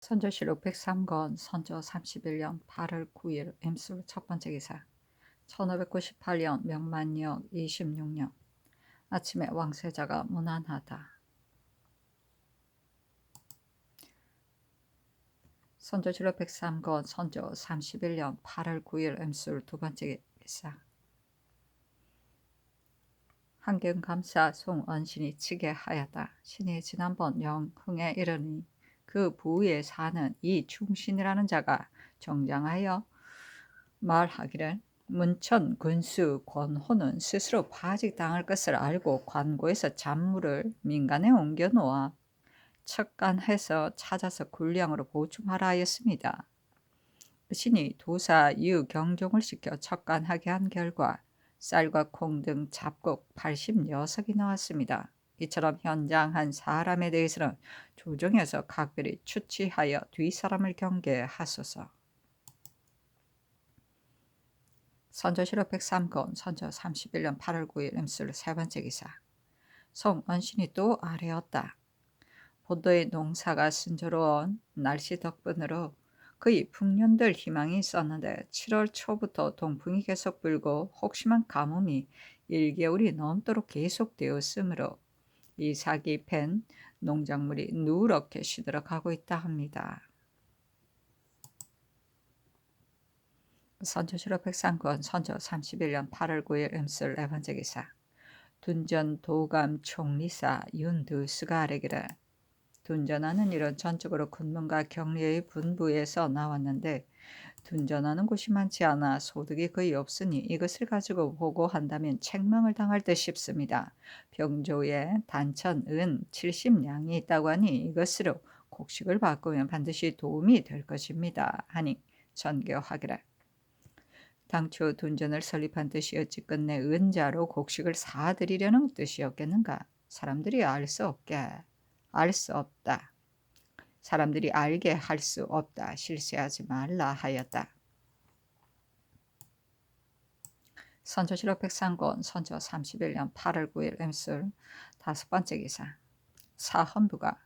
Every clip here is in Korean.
선조실록 103권 선조 31년 8월 9일 임술 첫 번째 기사 1598년 명만력 26년 아침에 왕세자가 문안하다. 선조실록 103권 선조 31년 8월 9일 임술 두 번째 기사 한경감사 송언신이 치게 하였다. 신이 지난번 영흥에 이르니 그 부위에 사는 이 충신이라는 자가 정장하여 말하기를 문천 군수 권호는 스스로 파직당할 것을 알고 관고에서 잔물을 민간에 옮겨놓아 척간해서 찾아서 군량으로 보충하라 하였습니다. 신이 도사 유경종을 시켜 척간하게 한 결과 쌀과 콩 등 잡곡 80녀석이 나왔습니다. 이처럼 현장한 사람에 대해서는 조정해서 각별히 추치하여 뒷사람을 경계하소서. 선조실록 103권 선조 31년 8월 9일 임술 세 번째 기사 송언신이 또 아뢰었다. 본도의 농사가 순조로운 날씨 덕분으로 거의 풍년될 희망이 있었는데 7월 초부터 동풍이 계속 불고 혹심한 가뭄이 1개월이 넘도록 계속되었으므로 이 사기 팬 농작물이 누렇게 시들어가고 있다 합니다. 선조실록 103권 선조 31년 8월 9일 임술 네 번째 기사 둔전 도감 총리사 윤두수가 아뢰기를 둔전하는 일은 전적으로 군문과 경리의 분부에서 나왔는데 둔전하는 곳이 많지 않아 소득이 거의 없으니 이것을 가지고 보고한다면 책망을 당할 듯 싶습니다. 병조에 단천 은 70량이 있다고 하니 이것으로 곡식을 바꾸면 반드시 도움이 될 것입니다. 하니 전교하기를 당초 둔전을 설립한 뜻이었지 끝내 은자로 곡식을 사드리려는 뜻이었겠는가? 사람들이 알 수 없다. 사람들이 알게 할 수 없다. 실세하지 말라 하였다. 선조실록 103권 선조 31년 8월 9일 임술 다섯 번째 기사 사헌부가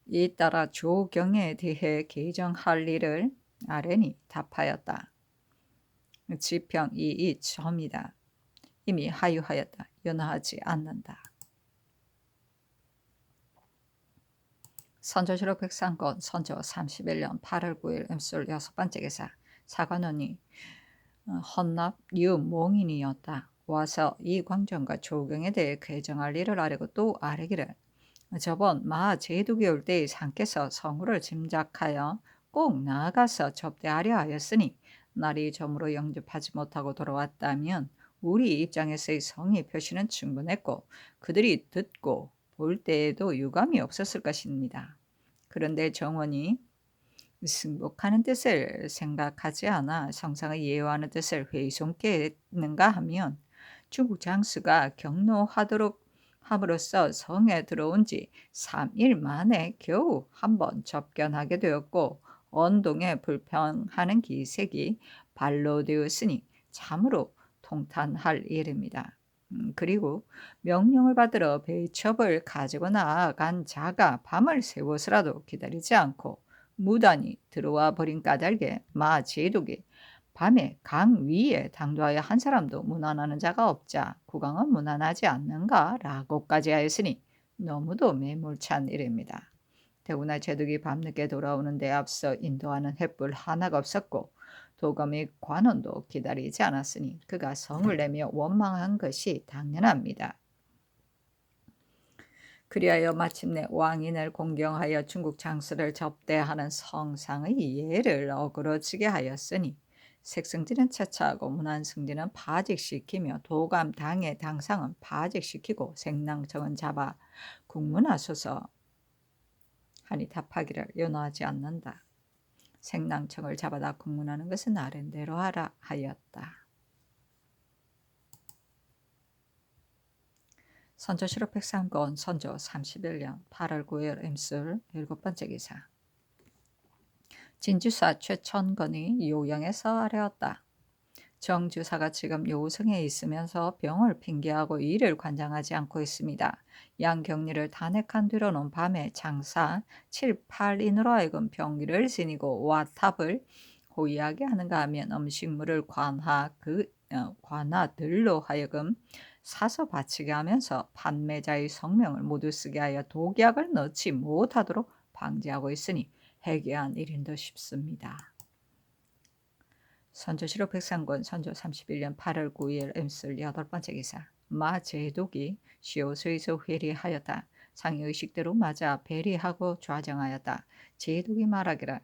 이에 따라 조경에 대해 개정할 일을 아뢰니 답하였다. 지평 이이 점이다. 이미 하유하였다. 연하하지 않는다. 선조실록 103권 선조 31년 8월 9일 임술 여섯 번째 기사 사관원이 헌납 유몽인이었다. 와서 이 광정과 조경에 대해 개정할 일을 아뢰고 또 아뢰기를 저번 마 제독이 올 때의 상께서 성우를 짐작하여 꼭 나아가서 접대하려 하였으니 날이 저물어 영접하지 못하고 돌아왔다면 우리 입장에서의 성의 표시는 충분했고 그들이 듣고 볼 때에도 유감이 없었을 것입니다. 그런데 정원이 승복하는 뜻을 생각하지 않아 성상을 예우하는 뜻을 훼손케 했는가 하면 중국 장수가 경로하도록 함으로써 성에 들어온 지 3일 만에 겨우 한 번 접견하게 되었고 언동에 불평하는 기색이 발로되었으니 참으로 통탄할 일입니다. 그리고 명령을 받으러 배첩을 가지고 나아간 자가 밤을 새워서라도 기다리지 않고 무단히 들어와 버린 까닭에 마 제독이 밤에 강 위에 당도하여 한 사람도 문안하는 자가 없자 국왕은 문안하지 않는가 라고까지 하였으니 너무도 매몰찬 일입니다. 더구나 제독이 밤늦게 돌아오는 데 앞서 인도하는 횃불 하나가 없었고 도감의 관원도 기다리지 않았으니 그가 성을 내며 원망한 것이 당연합니다. 그리하여 마침내 왕인을 공경하여 중국 장수를 접대하는 성상의 예를 어그러지게 하였으니 색승진은 차차하고 문안승진은 파직시키며 도감 당의 당상은 파직시키고 생랑청은 잡아 국문하소서 하니 답하기를 연호하지 않는다. 생랑청을 잡아다 국문하는 것은 아랜대로 하라 하였다. 선조실록 103권 선조 31년 8월 9일 임술 일곱 번째 기사 진주사 최천건이 요양에서 아뢰었다. 정 주사가 지금 요성에 있으면서 병을 핑계하고 일을 관장하지 않고 있습니다. 양 격리를 단핵한 뒤로는 밤에 장사 7, 8인으로 하여금 병기를 지니고 와탑을 호위하게 하는가 하면 음식물을 관하들로 하여금 사서 바치게 하면서 판매자의 성명을 모두 쓰게 하여 독약을 넣지 못하도록 방지하고 있으니 해괴한 일인도 싶습니다. 선조실록 백상권 선조 31년 8월 9일 음술 8번째 기사. 마 제독이 시오수에서 회리하였다. 상의 의식대로 맞아 배리하고 좌정하였다. 제독이 말하기를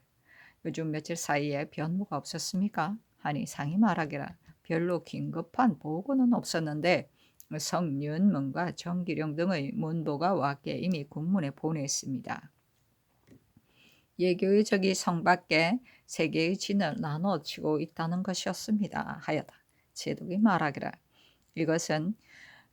요즘 며칠 사이에 변무가 없었습니까? 하니 상이 말하기를 별로 긴급한 보고는 없었는데 성윤문과 정기령 등의 문보가 왔기에 이미 국문에 보냈습니다. 예교의 적이 성 밖에 세 개의 진을 나눠치고 있다는 것이었습니다. 하였다. 제독이 말하기를 이것은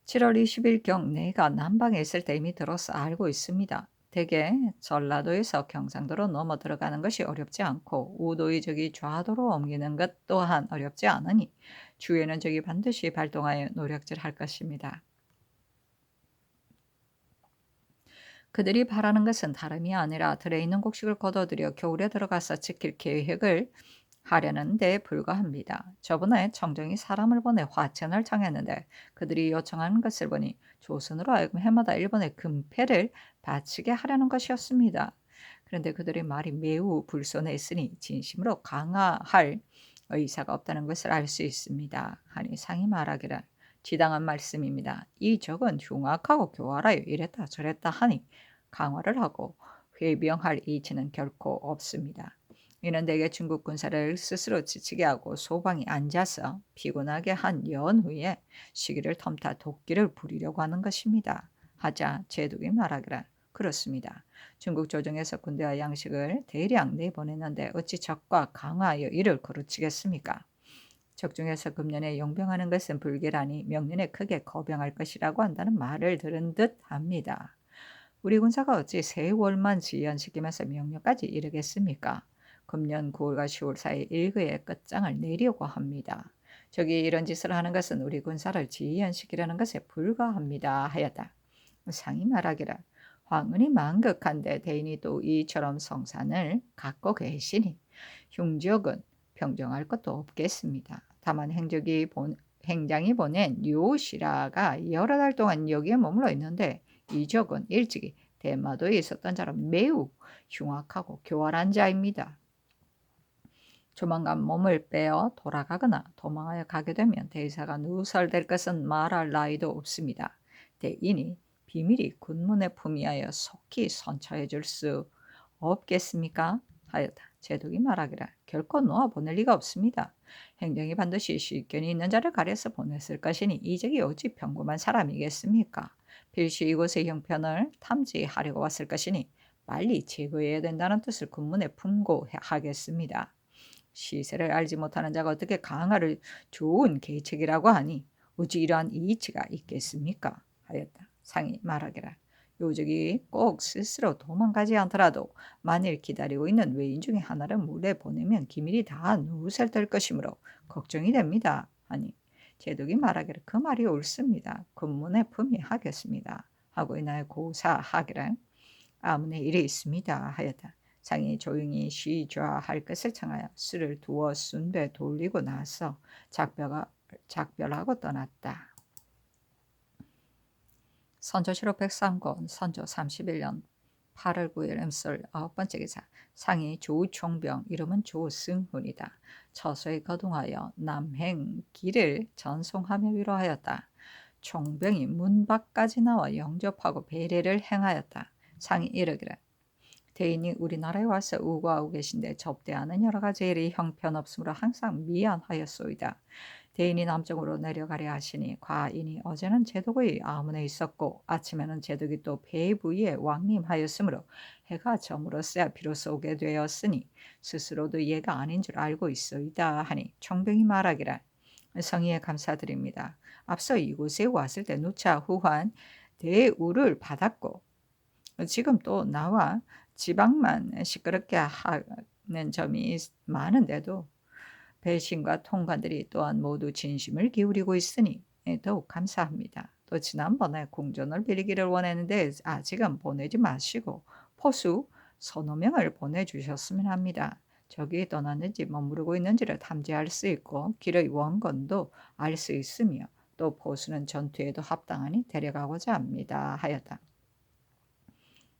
7월 20일경 내가 남방에 있을 때 이미 들어서 알고 있습니다. 대개 전라도에서 경상도로 넘어 들어가는 것이 어렵지 않고 우도의 적이 좌도로 옮기는 것 또한 어렵지 않으니 주에는 적이 반드시 발동하여 노력질할 것입니다. 그들이 바라는 것은 다름이 아니라 들에 있는 곡식을 걷어들여 겨울에 들어가서 지킬 계획을 하려는 데 불과합니다. 저번에 청정이 사람을 보내 화천을 청했는데 그들이 요청하는 것을 보니 조선으로 하여금 해마다 일본의 금패를 바치게 하려는 것이었습니다. 그런데 그들의 말이 매우 불손했으니 진심으로 강화할 의사가 없다는 것을 알 수 있습니다. 하니 상이 말하기를 지당한 말씀입니다. 이 적은 흉악하고 교활하여 이랬다 저랬다 하니 강화를 하고 회병할 이치는 결코 없습니다. 이는 대개 중국 군사를 스스로 지치게 하고 소방이 앉아서 피곤하게 한 연후에 시기를 텀타 도끼를 부리려고 하는 것입니다. 하자 제독이 말하기를 그렇습니다. 중국 조정에서 군대와 양식을 대량 내보냈는데 어찌 적과 강화하여 이를 거르치겠습니까? 적중에서 금년에 용병하는 것은 불계라니 명년에 크게 거병할 것이라고 한다는 말을 들은 듯 합니다. 우리 군사가 어찌 세월만 지연시키면서 명령까지 이르겠습니까? 금년 9월과 10월 사이 일거의 끝장을 내려고 합니다. 저기 이런 짓을 하는 것은 우리 군사를 지연시키려는 것에 불과합니다. 하였다. 상이 말하기를 황은이 만극한데 대인이 또 이처럼 성산을 갖고 계시니 흉적은 평정할 것도 없겠습니다. 다만 행장이 보낸 요시라가 여러 달 동안 여기에 머물러 있는데 이 적은 일찍이 대마도에 있었던 자로 매우 흉악하고 교활한 자입니다. 조만간 몸을 빼어 돌아가거나 도망하여 가게 되면 대사가 누설될 것은 말할 나위도 없습니다. 대인이 비밀이 군문에 품위하여 속히 선처해 줄 수 없겠습니까? 하였다. 제독이 말하기를 결코 놓아 보낼 리가 없습니다. 행정이 반드시 실견이 있는 자를 가려서 보냈을 것이니 이 적이 어찌 평범한 사람이겠습니까? 필시 이곳의 형편을 탐지하려고 왔을 것이니 빨리 제거해야 된다는 뜻을 군문에 품고하겠습니다. 시세를 알지 못하는 자가 어떻게 강화를 좋은 계책이라고 하니 어찌 이러한 이치가 있겠습니까? 하였다. 상이 말하기를 요적이 꼭 스스로 도망가지 않더라도 만일 기다리고 있는 외인 중에 하나를 몰래 보내면 기밀이 다 누설될 것이므로 걱정이 됩니다. 하니 제독이 말하기를 그 말이 옳습니다. 군문에 품위하겠습니다. 하고 이날 고사하기를 아문에 일이 있습니다. 하였다. 상이 조용히 쉬좌할 것을 청하여 술을 두어 순배 돌리고 나서 작별하고 떠났다. 선조실록 백상권 선조 31년 8월 9일 음술 9번째 기사. 상이 조총병 이름은 조승훈이다. 처소에 거동하여 남행 길을 전송하며 위로하였다. 총병이 문 밖까지 나와 영접하고 배례를 행하였다. 상이 이르기를 대인이 우리나라에 와서 우거하고 계신데 접대하는 여러 가지 일이 형편없으므로 항상 미안하였소이다. 대인이 남쪽으로 내려가려 하시니 과인이 어제는 제독의 아문에 있었고 아침에는 제독이 또 배부에 왕림하였으므로 해가 저물었어야 비로소 오게 되었으니 스스로도 얘가 아닌 줄 알고 있소이다 하니 총병이 말하기를 성의에 감사드립니다. 앞서 이곳에 왔을 때 누차 후한 대우를 받았고 지금 또 나와 지방만 시끄럽게 하는 점이 많은데도 배신과 통관들이 또한 모두 진심을 기울이고 있으니 더욱 감사합니다. 또 지난번에 궁전을 빌리기를 원했는데 아직은 보내지 마시고 포수 서너 명을 보내주셨으면 합니다. 적이 떠났는지 머무르고 있는지를 탐지할 수 있고 길의 원건도 알 수 있으며 또 포수는 전투에도 합당하니 데려가고자 합니다. 하였다.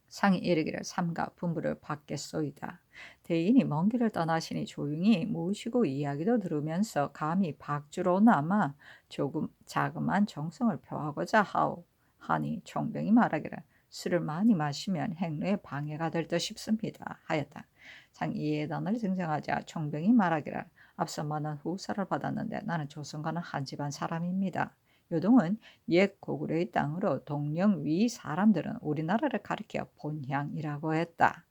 상이 이르기를 삼가 분부를 받겠소이다. 대인이 먼 길을 떠나시니 조용히 모시고 이야기도 들으면서 감히 박주로나마 조금 자그만 정성을 표하고자 하오. 하니 총병이 말하기를 술을 많이 마시면 행로에 방해가 될 듯 싶습니다. 하였다. 상이 이에 단을 증정하자 총병이 말하기를 앞서 많은 후사를 받았는데 나는 조선과는 한 집안 사람입니다. 요동은 옛 고구려의 땅으로 동령 위 사람들은 우리나라를 가리켜 본향이라고 했다.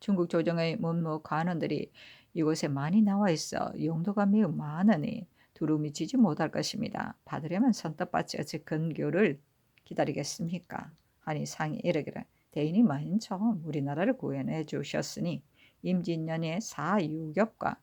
중국 조정의 문무 관원들이 이곳에 많이 나와 있어 용도가 매우 많으니 두루 미치지 못할 것입니다. 받으려면 선뜻받지 어찌 근교를 기다리겠습니까? 하니 상이 이르기를 대인이 맨 처음 우리나라를 구해내 주셨으니 임진년의 사유겹과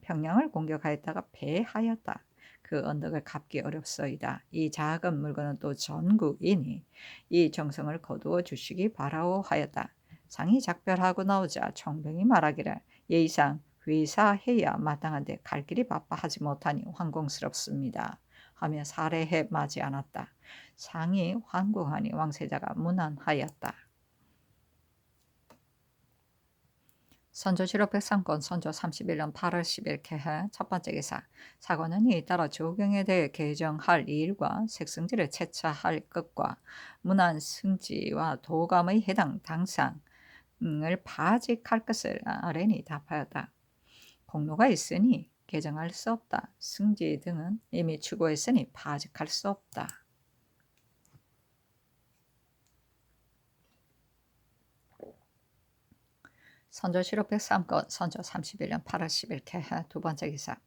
평양을 공격하였다가 패하였다. 그 언덕을 갚기 어렵소이다. 이 작은 물건은 또 전국이니 이 정성을 거두어 주시기 바라오 하였다. 상이 작별하고 나오자 총병이 말하기를 예의상 회사해야 마땅한데 갈 길이 바빠 하지 못하니 황공스럽습니다. 하며 살해해 마지 않았다. 상이 황궁하니 왕세자가 문안하였다. 선조 7억 103건 선조 31년 8월 10일 개해 첫 번째 기사. 사관은 이따라 조경에 대해 개정할 일과 색승지를 채차할 것과 문안 승지와 도감의 해당 당상을 파직할 것을 아뢰니 답하였다. 공로가 있으니 개정할 수 없다. 승지 등은 이미 추구했으니 파직할 수 없다. 선조 7억 103건 선조 31년 8월 10일 개해 두 번째 기사.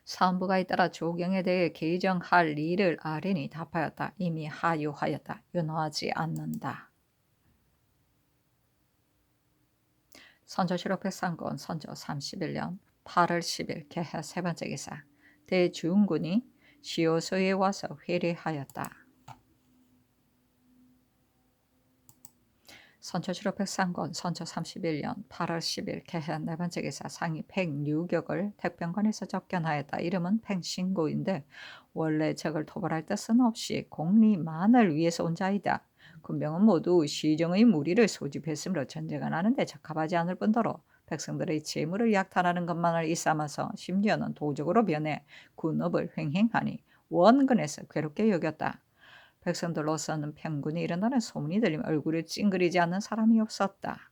사헌부가 잇따라 조경에 대해 개정할 일을 아뢰니 답하였다. 이미 하유하였다. 윤호하지 않는다. 선조 7억 103건 선조 31년 8월 10일 개해 세 번째 기사. 대주군이 시효소에 와서 회례하였다. 선조 7억 103건 선조 31년 8월 10일 개해 네 번째 기사. 상이 팽유격을 택병관에서 접견하였다. 이름은 팽신고인데 원래 적을 토벌할 뜻은 없이 공리만을 위해서 온 자이다. 군병은 모두 시정의 무리를 소집했으므로 전쟁을 하는데 적합하지 않을 뿐더러 백성들의 재물을 약탈하는 것만을 일삼아서 심지어는 도적으로 변해 군업을 횡행하니 원근에서 괴롭게 여겼다. 백성들로서는 평군이 일어나는 소문이 들리면 얼굴을 찡그리지 않는 사람이 없었다.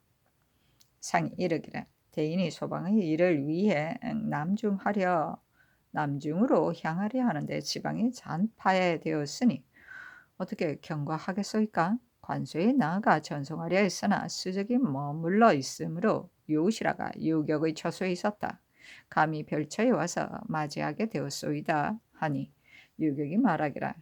상이 이르기를 대인이 소방의 일을 위해 남중으로 향하려 하는데 지방이 잔파되었으니 어떻게 경과하겠소이까? 관소에 나아가 전송하려 했으나 수적이 머물러 있으므로 요시라가 유격의 처소에 있었다. 감히 별처에 와서 맞이하게 되었소이다 하니 유격이 말하기를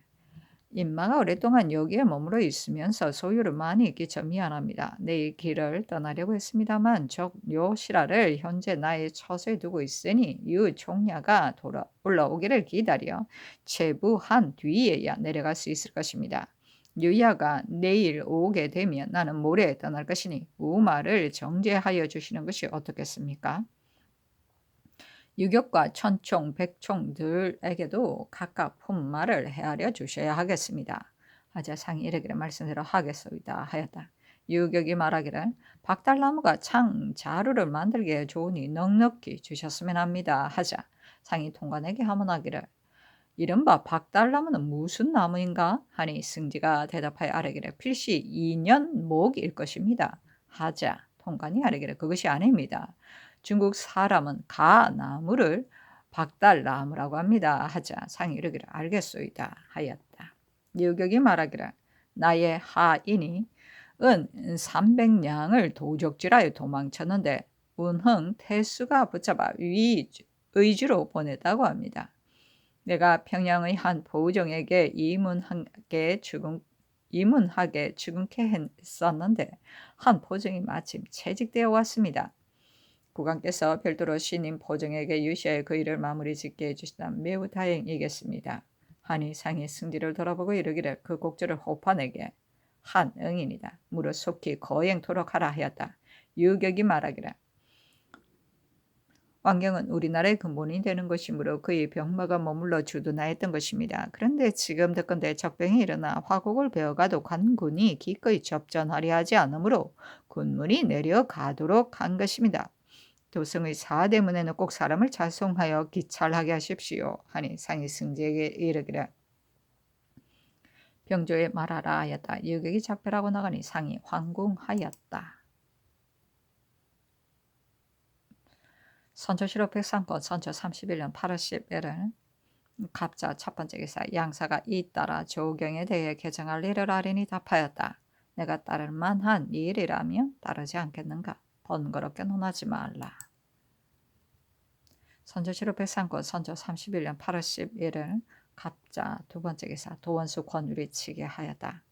인마가 오랫동안 여기에 머물러 있으면서 소유를 많이 끼쳐 미안합니다. 내일 길을 떠나려고 했습니다만 적 요시라를 현재 나의 처소에 두고 있으니 유 총야가 올라오기를 기다려 체부한 뒤에야 내려갈 수 있을 것입니다. 유야가 내일 오게 되면 나는 모레 떠날 것이니 우마를 정제하여 주시는 것이 어떻겠습니까? 유격과 천총, 백총들에게도 각각 품말을 헤아려 주셔야 하겠습니다. 하자 상이 이르기를 말씀대로 하겠소이다 하였다. 유격이 말하기를 박달나무가 창 자루를 만들기에 좋으니 넉넉히 주셨으면 합니다. 하자 상이 통관에게 하문하기를 이른바 박달나무는 무슨 나무인가? 하니 승지가 대답하여 아뢰기를 필시 2년 목일 것입니다. 하자 통관이 아뢰기를 그것이 아닙니다. 중국 사람은 가나무를 박달나무라고 합니다. 하자 상이 이르기를 알겠소이다 하였다. 유격이 말하기를 나의 하인이 은 300냥을 도적질하여 도망쳤는데 운흥 태수가 붙잡아 의주로 보냈다고 합니다. 내가 평양의 한 보정에게 이문하게 죽음케 했었는데 한 보정이 마침 채직되어 왔습니다. 국왕께서 별도로 신임 보정에게 유시하여 그 일을 마무리 짓게 해주시다면 매우 다행이겠습니다. 하니 상이 승지를 돌아보고 이르기를 그 곡절을 호판에게 한 응인이다. 무릇 속히 거행토록 하라 하였다. 유격이 말하기를 왕경은 우리나라의 근본이 되는 것이므로 그의 병마가 머물러 주둔하였던 것입니다. 그런데 지금 듣건대 적병이 일어나 화곡을 베어가도 관군이 기꺼이 접전하려 하지 않으므로 군문이 내려가도록 한 것입니다. 도성의 사대문에는 꼭 사람을 자송하여 기찰하게 하십시오. 하니 상이 승지에게 이르기를 병조에 말하라 하였다. 유격이 작별하고 나가니 상이 황궁하였다. 선조실록 백상권 선조 31년 8월 10일을 갑자 첫 번째 기사 양사가 잇따라 조경에 대해 개정할 일을 하리니 답하였다. 내가 따를 만한 일이라며 따르지 않겠는가. 번거롭게 논하지 말라. 선조실록 백상권 선조 31년 8월 11일 갑자 두 번째 기사 도원수 권율이 치게 하였다.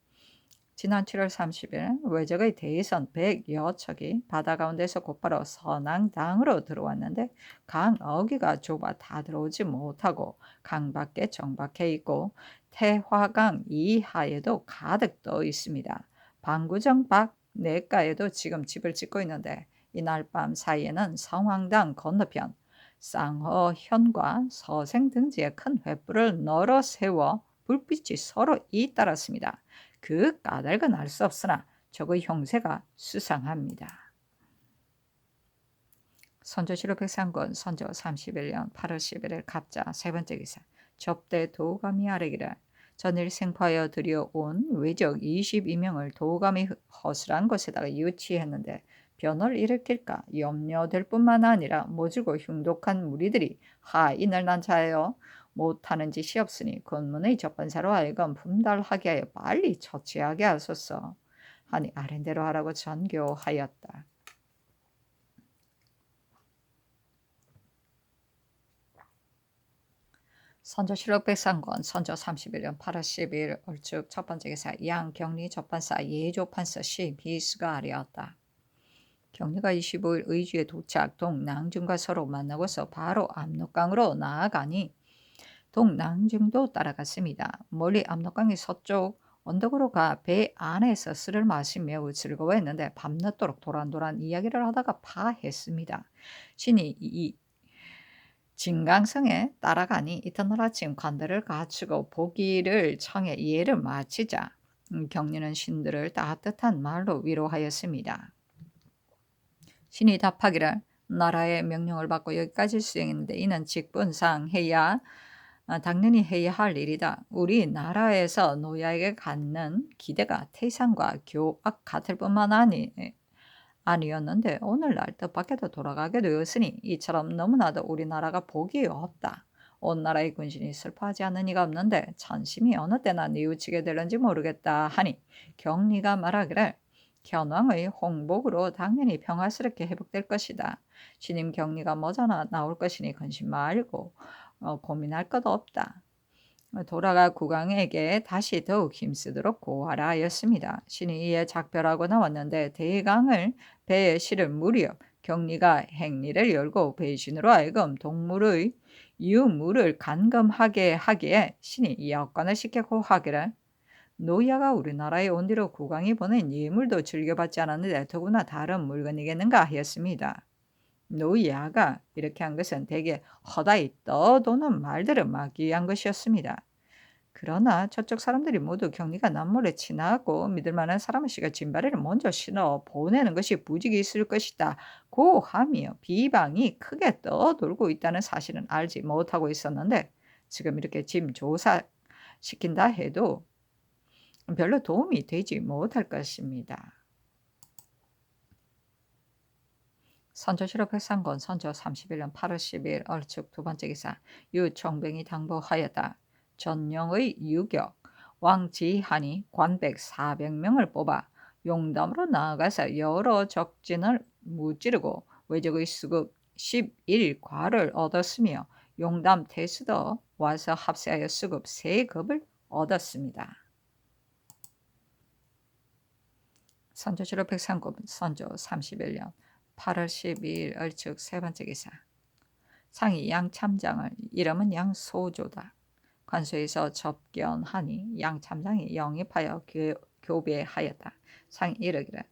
지난 7월 30일 외적의 대선 100여 척이 바다 가운데서 곧바로 선앙당으로 들어왔는데 강 어귀가 좁아 다 들어오지 못하고 강 밖에 정박해 있고 태화강 이하에도 가득 떠 있습니다. 방구정 밖 내가에도 지금 집을 짓고 있는데 이날 밤 사이에는 성황당 건너편 쌍허현과 서생 등지에 큰 횃불을 널어 세워 불빛이 서로 잇따랐습니다. 그 까닭은 알 수 없으나 저의 형세가 수상합니다. 선조실록 백상권 선조 31년 8월 11일 갑자 세 번째 기사 접대 도감이 아뢰기를 전일 생포하여 들여온 외적 22명을 도감이 허술한 곳에다가 유치했는데 변을 일으킬까 염려될 뿐만 아니라 모질고 흉독한 무리들이 하인을 난자하여 못하는 짓이 없으니 군문의 접반사로 하여금 분달하게 하여 빨리 처치하게 하소서 하니 아랜대로 하라고 전교하였다. 선조실록 백상권 선조 31년 8월 12일 얼축 첫 번째 기사 양경리 접반사 예조판서 시비수가 아뢰었다. 경리가 25일 의주에 도착 동낭중과 서로 만나고서 바로 압록강으로 나아가니 동낭중도 따라갔습니다. 멀리 압록강의 서쪽 언덕으로 가 배 안에서 술을 마시며 매우 즐거워했는데 밤늦도록 도란도란 이야기를 하다가 파했습니다. 신이 이 진강성에 따라가니 이튿날 아침 관대를 갖추고 보기를 청해 예를 마치자 경리는 신들을 따뜻한 말로 위로하였습니다. 신이 답하기를 나라의 명령을 받고 여기까지 수행했는데 이는 직분상 해야 당연히 해야 할 일이다. 우리나라에서 노예에게 갖는 기대가 태상과 교악 같을 뿐만 아니었는데 오늘날 뜻밖에도 돌아가게 되었으니 이처럼 너무나도 우리나라가 복이 없다. 온 나라의 군신이 슬퍼하지 않는 이가 없는데 천심이 어느 때나 뉘우치게 되는지 모르겠다 하니 경리가 말하기를 견왕의 홍복으로 당연히 평화스럽게 회복될 것이다. 신임 경리가 머저나 나올 것이니 근심 말고 고민할 것 없다. 돌아가 국왕에게 다시 더욱 힘쓰도록 고하라 하였습니다. 신이 이에 작별하고 나왔는데 대강을 배에 실을 무렵 경리가 행리를 열고 배신으로 하여금 동물의 유물을 간검하게 하기에 신이 여건을 시켰고 하기를 노야가 우리나라에 온 뒤로 국왕이 보낸 예물도 즐겨받지 않았는데 더구나 다른 물건이겠는가 하였습니다. 노야가 이렇게 한 것은 대개 허다히 떠도는 말들을 막기 위한 것이었습니다. 그러나 저쪽 사람들이 모두 경리가 남몰래 지나고 믿을 만한 사람의시가 진바리를 먼저 신어 보내는 것이 부직이 있을 것이다 고하며 비방이 크게 떠돌고 있다는 사실은 알지 못하고 있었는데 지금 이렇게 짐 조사시킨다 해도 별로 도움이 되지 못할 것입니다. 선조실록 백상권 선조 31년 8월 10일 얼축 두 번째 기사 유총병이 당부하였다. 전령의 유격 왕지한이 관백 400명을 뽑아 용담으로 나아가서 여러 적진을 무찌르고 외적의 수급 11과를 얻었으며 용담 태수도 와서 합세하여 수급 3급을 얻었습니다. 선조실록 백상권 선조 31년 8월 12일 얼축 세 번째 기사. 상이 양 참장을 이름은 양 소조다. 관소에서 접견하니 양 참장이 영입하여 교배하였다. 상이 이르기를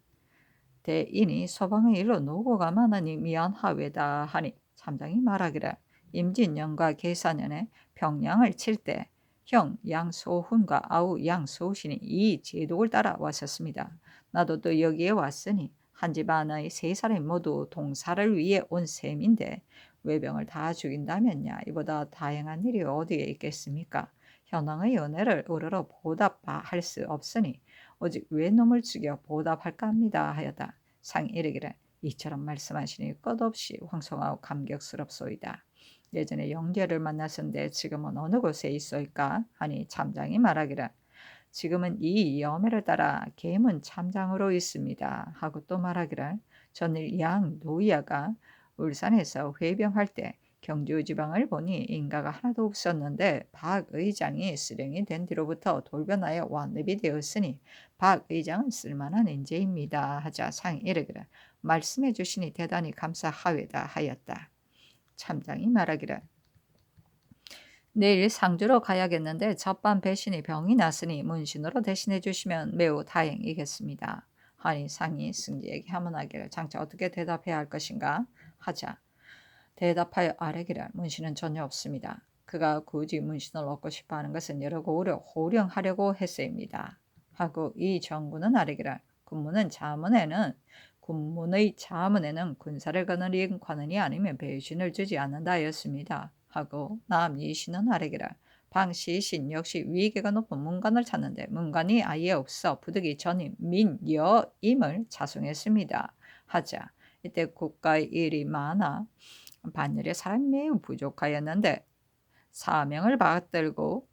대인이 소방의 일로 노고가 많으니 미안하외다 하니 참장이 말하기를 임진년과 계사년에 병량을 칠 때 형 양소훈과 아우 양소신이 이 제독을 따라 왔었습니다. 나도 또 여기에 왔으니 한 집안의 세 사람이 모두 동사를 위해 온 셈인데 외병을 다 죽인다면야 이보다 다행한 일이 어디에 있겠습니까? 현왕의 은혜를 우러러 보답할 수 없으니 오직 외놈을 죽여 보답할까 합니다 하였다. 상이 이르기를 이처럼 말씀하시니 끝없이 황송하고 감격스럽소이다. 예전에 영제를 만났었는데 지금은 어느 곳에 있어일까 하니 참장이 말하기를 지금은 이 여매를 따라 계문 참장으로 있습니다 하고 또 말하기를 전일 양 노이아가 울산에서 회병할 때 경주 지방을 보니 인가가 하나도 없었는데 박 의장이 수령이 된 뒤로부터 돌변하여 완립이 되었으니 박 의장은 쓸만한 인재입니다 하자 상이 이르기를 말씀해 주시니 대단히 감사하외다 하였다. 참장이 말하기를 내일 상주로 가야겠는데 첫밤 배신이 병이 났으니 문신으로 대신해 주시면 매우 다행이겠습니다. 하니 상이 승지에게 하문하기를 장차 어떻게 대답해야 할 것인가 하자 대답하여 아뢰기를 문신은 전혀 없습니다. 그가 굳이 문신을 얻고 싶어하는 것은 여러 고우를 호령하려고 했습니다. 하고 이 정군은 아뢰기를 군문의 자문에는 군사를 거느린 관원이 아니면 배신을 주지 않는다였습니다. 하고 남이신은 아뢰기를 방시신 역시 위계가 높은 문관을 찾는데 문관이 아예 없어 부득이 전임 민여임을 자송했습니다. 하자 이때 국가의 일이 많아 반열에 사람이 매우 부족하였는데 사명을 받들고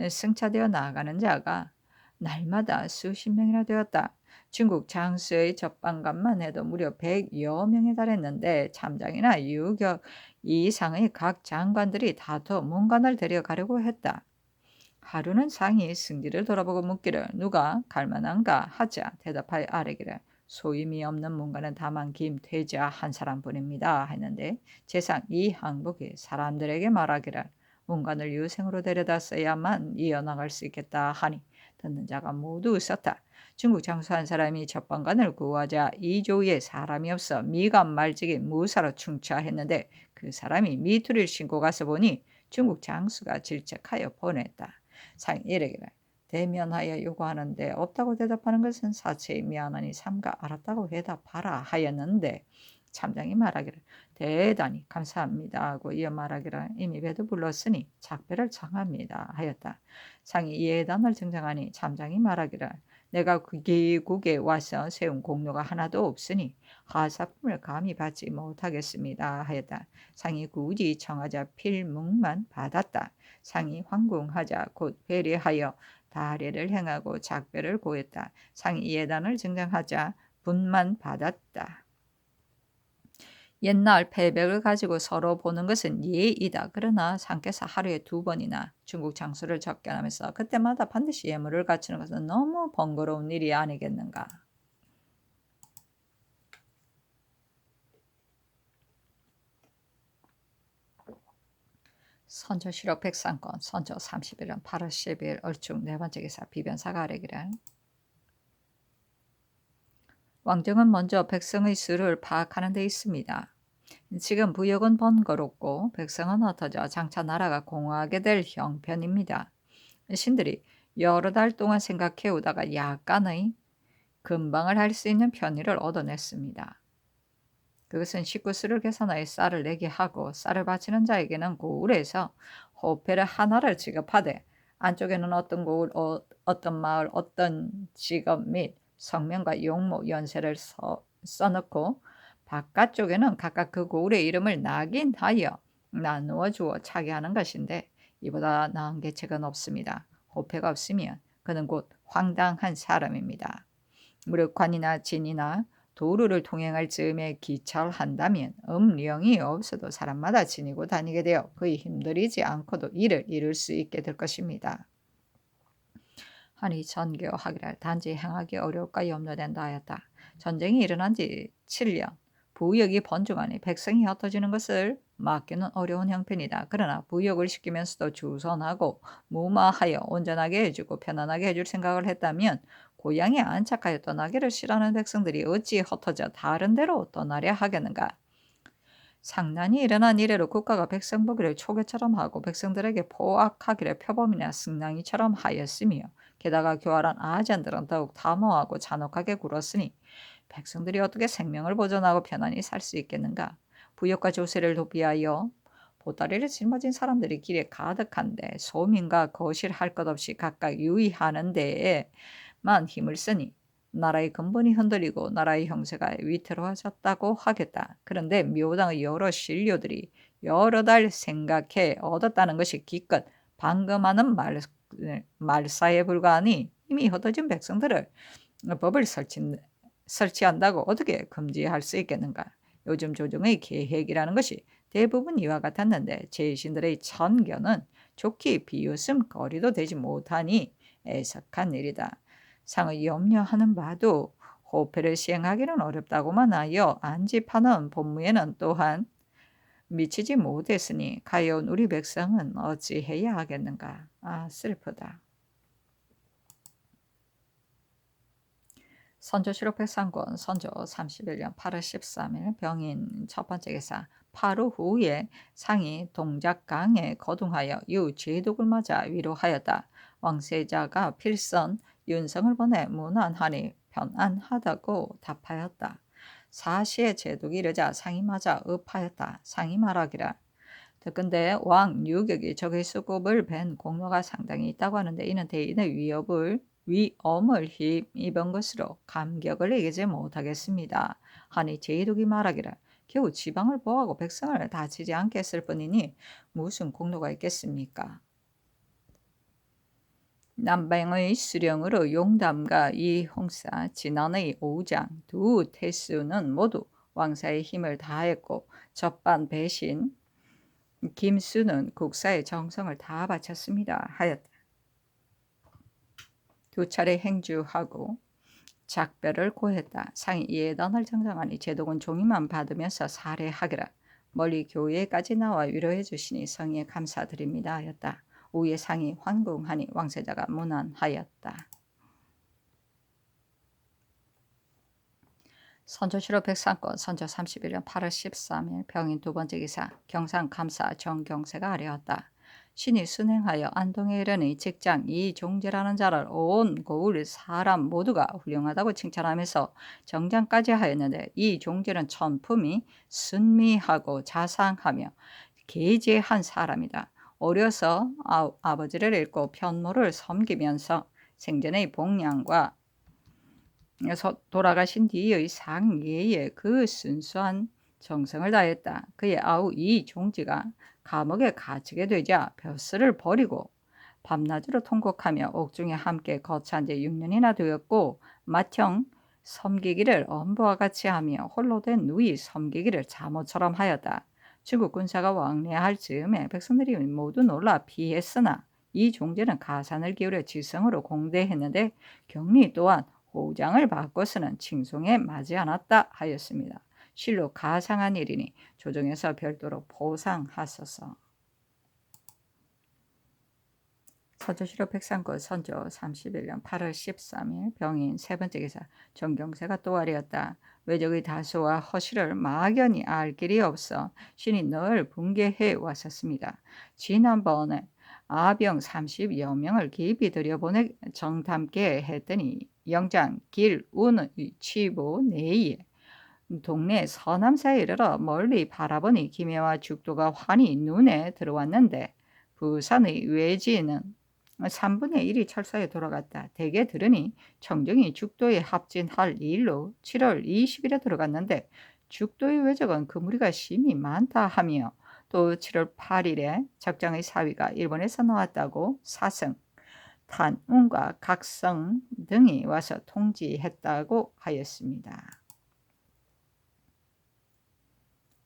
승차되어 나아가는 자가 날마다 수십 명이나 되었다. 중국 장수의 적반감만 해도 무려 100여 명에 달했는데 참장이나 유격 이상의 각 장관들이 다투어 문관을 데려가려고 했다. 하루는 상이 승지를 돌아보고 묻기를 누가 갈만한가 하자 대답하여 아뢰기를 소임이 없는 문관은 다만 김퇴자 한 사람뿐입니다 했는데 재상 이 항복이 사람들에게 말하기를 문관을 유생으로 데려다 써야만 이어나갈 수 있겠다 하니 듣는 자가 모두 웃었다. 중국 장수 한 사람이 적반관을 구하자 이조에 사람이 없어 미간 말직이 무사로 충차했는데 그 사람이 미투리를 신고 가서 보니 중국 장수가 질책하여 보냈다. 상이 이르기를 대면하여 요구하는데 없다고 대답하는 것은 사체의 미안하니 삼가 알았다고 대답하라 하였는데 참장이 말하기를 대단히 감사합니다 하고 이어 말하기를 이미 배도 불렀으니 작배를 청합니다 하였다. 상이 예단을 증정하니 참장이 말하기를 내가 그 기국에 와서 세운 공로가 하나도 없으니 하사품을 감히 받지 못하겠습니다 하였다. 상이 굳이 청하자 필묵만 받았다. 상이 황궁하자 곧 회례하여 다례를 행하고 작배를 고했다. 상이 예단을 증정하자 분만 받았다. 옛날 패백을 가지고 서로 보는 것은 예이다. 그러나 상께서 하루에 2번이나 중국 장수를 접견하면서 그때마다 반드시 예물을 갖추는 것은 너무 번거로운 일이 아니겠는가. 선조실록 백상권 선조 31년 8월 12일 얼축 네 번째 기사 비변사가 아뢰기를 왕정은 먼저 백성의 수를 파악하는 데 있습니다. 지금 부역은 번거롭고 백성은 흩어져 장차 나라가 공허하게 될 형편입니다. 신들이 여러 달 동안 생각해 오다가 약간의 금방을 할 수 있는 편의를 얻어냈습니다. 그것은 식구수를 계산하여 쌀을 내게 하고 쌀을 바치는 자에게는 고을에서 호패를 하나를 지급하되 안쪽에는 어떤 고을, 어떤 마을, 어떤 직업 및 성명과 용모, 연세를 써놓고 바깥쪽에는 각각 그 고을의 이름을 낙인하여 나누어 주어 차게 하는 것인데 이보다 나은 계책은 없습니다. 호패가 없으면 그는 곧 황당한 사람입니다. 무릇 관이나 진이나 도루를 통행할 즈음에 기철한다면 음령이 없어도 사람마다 지니고 다니게 되어 그의 힘들이지 않고도 일을 이룰 수 있게 될 것입니다. 하니 전교하기를 단지 행하기 어려울까 염려된다 하였다. 전쟁이 일어난 지 7년, 부역이 번중하니 백성이 흩어지는 것을 막기는 어려운 형편이다. 그러나 부역을 시키면서도 주선하고 무마하여 온전하게 해주고 편안하게 해줄 생각을 했다면 고향에 안착하여 떠나기를 싫어하는 백성들이 어찌 흩어져 다른 데로 떠나려 하겠는가? 상난이 일어난 이래로 국가가 백성 보기를 초계처럼 하고 백성들에게 포악하기를 표범이나 승랑이처럼 하였으며 게다가 교활한 아전들은 더욱 담호하고 잔혹하게 굴었으니 백성들이 어떻게 생명을 보존하고 편안히 살 수 있겠는가? 부역과 조세를 도피하여 보따리를 짊어진 사람들이 길에 가득한데 소민과 거실 할 것 없이 각각 유의하는 데에만 힘을 쓰니 나라의 근본이 흔들리고 나라의 형세가 위태로워졌다고 하겠다. 그런데 묘당의 여러 신료들이 여러 달 생각해 얻었다는 것이 기껏 방금하는 말사에 불과하니 이미 흩어진 백성들을 법을 설치한다고 어떻게 금지할 수 있겠는가? 요즘 조정의 계획이라는 것이 대부분 이와 같았는데 제신들의 천견은 좋게 비웃음거리도 되지 못하니 애석한 일이다. 상의 염려하는 바도 호패를 시행하기는 어렵다고만 하여 안집하는 법무에는 또한 미치지 못했으니 가여운 우리 백성은 어찌해야 하겠는가? 아, 슬프다. 선조실록 백상권 선조 31년 8월 13일 병인 첫 번째 기사 8호 후에 상이 동작강에 거둥하여 유 제독을 맞아 위로하였다. 왕세자가 필선 윤성을 보내 문안하니 편안하다고 답하였다. 사시의 제독이 이르자 상이 맞아 읍하였다. 상이 말하기를 근데 왕 유격이 적의 수급을 벤 공로가 상당히 있다고 하는데 이는 대인의 위엄을 힘입은 것으로 감격을 이기지 못하겠습니다. 하니 제독이 말하기를 겨우 지방을 보호하고 백성을 다치지 않게 했을 뿐이니 무슨 공로가 있겠습니까? 남방의 수령으로 용담과 이홍사, 진안의 오장 두 태수는 모두 왕사의 힘을 다했고 접반 배신 김수는 국사의 정성을 다 바쳤습니다. 하였다. 두 차례 행주하고 작별을 고했다. 상이 예단을 정정하니 제독은 종이만 받으면서 살해하기라. 멀리 교회까지 나와 위로해 주시니 성의에 감사드립니다. 하였다. 오후에 상이 환궁하니 왕세자가 문안하였다. 선조실록 백상권 선조 31년 8월 13일 병인 두 번째 기사 경상감사 정경세가 아뢰었다. 신이 순행하여 안동에 이르니 직장 이종재라는 자를 온 고을 사람 모두가 훌륭하다고 칭찬하면서 정장까지 하였는데 이종재는 천품이 순미하고 자상하며 계제한 사람이다. 어려서 아버지를 잃고 편모를 섬기면서 생전의 복량과 돌아가신 뒤의 상예에 그 순수한 정성을 다했다. 그의 아우 이종지가 감옥에 갇히게 되자 벼슬을 버리고 밤낮으로 통곡하며 옥중에 함께 거처한 지 6년이나 되었고 맏형 섬기기를 엄부와 같이 하며 홀로 된 누이 섬기기를 잠옷처럼 하였다. 중국 군사가 왕래할 즈음에 백성들이 모두 놀라 피했으나 이종제는 가산을 기울여 지성으로 공대했는데 경리 또한 호장을 바꿔서는 칭송에 맞지 않았다 하였습니다. 실로 가상한 일이니 조정에서 별도로 보상하소서. 선조실록 백상권 선조 31년 8월 13일 병인 세 번째 기사 정경세가 또 아뢰었다. 외적의 다수와 허실을 막연히 알 길이 없어 신이 늘 붕괴해 왔었습니다. 지난번에 아병 30여 명을 깊이 들여보내 정탐게 했더니 영장, 길, 운, 치부, 내에 동네 서남사에 이르러 멀리 바라보니 김해와 죽도가 환히 눈에 들어왔는데 부산의 외지는 3분의 1이 철사에 돌아갔다. 대개 들으니 청정이 죽도에 합진할 일로 7월 20일에 들어갔는데 죽도의 외적은 그 무리가 심히 많다 하며 또 7월 8일에 적장의 사위가 일본에서 나왔다고 사성, 탄운과 각성 등이 와서 통지했다고 하였습니다.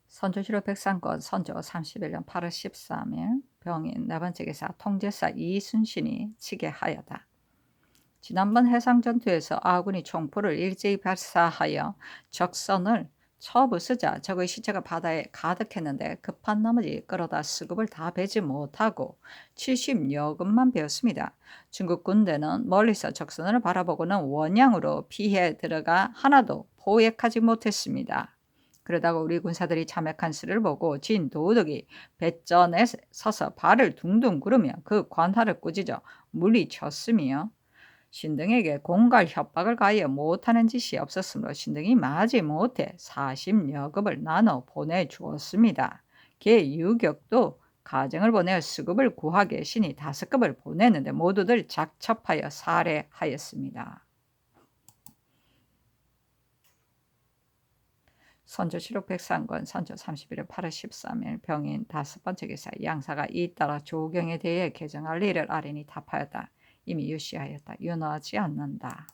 선조실록 백상권 선조 31년 8월 13일 병인 네 번째 기사 통제사 이순신이 치게하여다. 지난번 해상전투에서 아군이 총포를 일제히 발사하여 적선을 처부 쓰자 적의 시체가 바다에 가득했는데 급한 나머지 끌어다 수급을 다 베지 못하고 70여 급만 베었습니다. 중국 군대는 멀리서 적선을 바라보고는 원양으로 피해 들어가 하나도 포획하지 못했습니다. 그러다가 우리 군사들이 참혹한 수를 보고 진 도덕이 배전에 서서 발을 둥둥 구르며 그 관할을 꾸짖어 물리쳤으며 신등에게 공갈 협박을 가하여 못하는 짓이 없었으므로 신등이 마지 못해 40여 급을 나눠 보내주었습니다. 개 유격도 가정을 보내어 수급을 구하 계시니 5급을 보냈는데 모두들 작첩하여 살해하였습니다. 선조실록 백상권 선조 31일 8월 13일 병인 5번째 기사 양사가 잇따라 조경에 대해 개정할 일을 아린이 답하였다. 이미 유시하였다. 윤허하지 않는다.